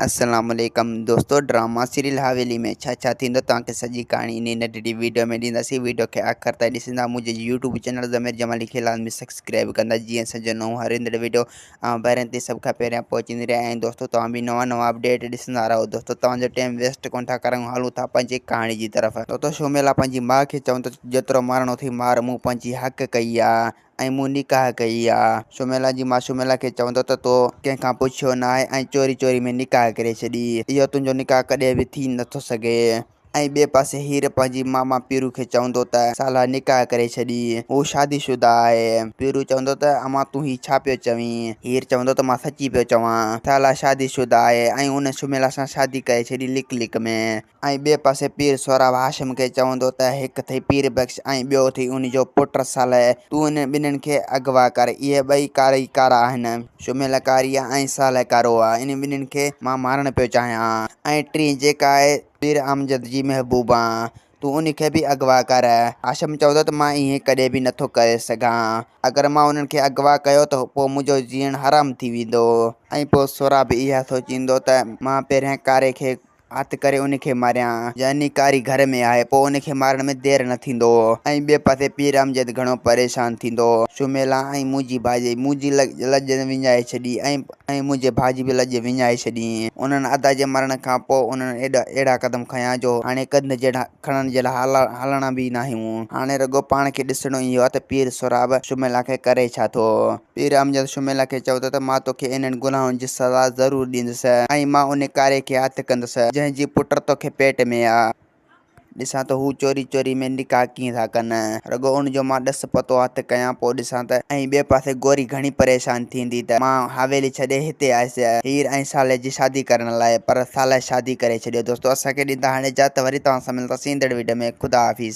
अस्सलाम वालेकुम दोस्तों, ड्रामा सीरियल हवेली में छा थींदो तव्हांखे सॼी कहाणी इन नंढड़ी वीडियो में ॾींदासीं। वीडियो खे आख़िर ताईं ॾिसंदा। मुंहिंजे यूट्यूब चैनल ज़मीर जमाल खे लाज़मी सब्सक्राइब कंदा जीअं सॼो नओं हर ईंदड़ वीडियो ॿाहिरि ते सभ खां पहिरियां पहुचींदी रहे। ऐं दोस्तों तव्हां बि नवां अपडेट ॾिसंदा रहो। दोस्तों तव्हांजो टाइम वेस्ट कोन था करूं, हलूं था पंहिंजी कहाणी जी तरफ़। दोस्तों शोमेला पंहिंजी माउ खे चवनि थो जेतिरो मारणो थी मार, मूं पंहिंजी हक़ कई आहे ऐं मूं निकाह कई आहे। शोमेला जी मां शोमेला खे चवंदो त तो कंहिंखां पुछियो न आहे ऐं चोरी चोरी में निकाह करे छॾी। इहो तुंहिंजो निकाह कॾहिं बि थी नथो सघे। ऐं ॿिए पासे हीर पंहिंजी मामा पीरू खे चवंदो त साला निकाह करे छॾी, हू शादीशुदा आहे। पीरू चवंदो त अमा तूं ही छा पियो चवीं? हीर चवंदो त मां सची पियो चवां, साला शादीशुदा आहे ऐं उन शोमेला सां शादी करे छॾी लिक लिक में। ऐं ॿिए पासे पीर सोराब हाशिम खे चवंदो त हिकु थई पीर बख़्श ऐं ॿियो थी उन जो पुट सालह, तूं इन ॿिन्हिनि खे अगवा कर। इहे ॿई कारा आहिनि, शोमेला कारी आहे ऐं सालह कारो आहे। इन ॿिन्हिनि खे मां मारणु पियो चाहियां। ऐं टी जेका आहे पीर अमजद जी महबूबा, तूं उन खे बि अगवा कर। हाशिम चवंदो त मां ईअं कॾहिं बि नथो करे सघां। अगरि मां उन्हनि खे अगवा कयो त पोइ मुंहिंजो जीअण हराम थी वेंदो। ऐं पोइ सोराब इहा सोचींदो त मां पहिरियां कारे खे हथु करे उन खे मारियां, यानी कारी घर में आहे, पोइ उन खे मारण में देरि न थींदो। ऐं ॿिए पासे पीर अमजद घणो परेशान थींदो। शोमेला ऐं मुंहिंजी भाॼी मुंहिंजी लॼ विञाए छॾी ऐं मुंहिंजे भाउ जी बि लॼ विञाए छॾी। उन्हनि अदा जे मरण खां पोइ उन्हनि अहिड़ा क़दम खयां जो हाणे कंध जहिड़ा खणण जे लाइ हलणा बि न आहियूं। हाणे रुॻो पाण खे ॾिसणो इहो आहे त पीर सोराब शोमेला खे करे छा थो। पीर अमजद शोमेला खे चवंदो त मां तोखे इन्हनि गुनाहनि जी सज़ा ज़रूरु ॾींदुसि ऐं मां उन कारे खे हथु कंदुसि जंहिंजी पुट तोखे पेट में आहे। ॾिसां त हू चोरी चोरी में निकाह कीअं था कनि, रुॻो उनजो मां ॾस पतो हथु कयां पोइ ॾिसां त। ऐं ॿिए पासे गोरी घणी परेशान थींदी त मां हवेली छॾे हिते आयुसि हीर ऐं साले जी शादी करण लाइ, पर साले शादी करे छॾियो। दोस्तों असांखे ॾींदा हाणे इजाज़त, वरी तव्हां सां मिलंदासीं ईंदड़ वीडियो में। ख़ुदा हाफ़िज़।